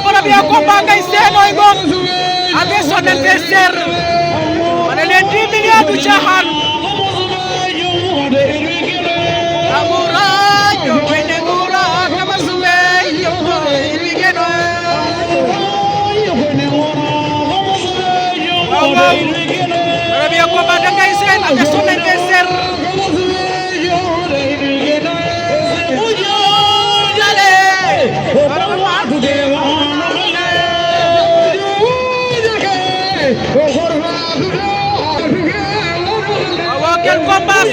para via compa kay Senoy Ngom adesso nel tercer manene 10 million du chahan amura yo wene ngura kama suwe yo irigeno para via compa kay Sen adesso nel tercer Quel combat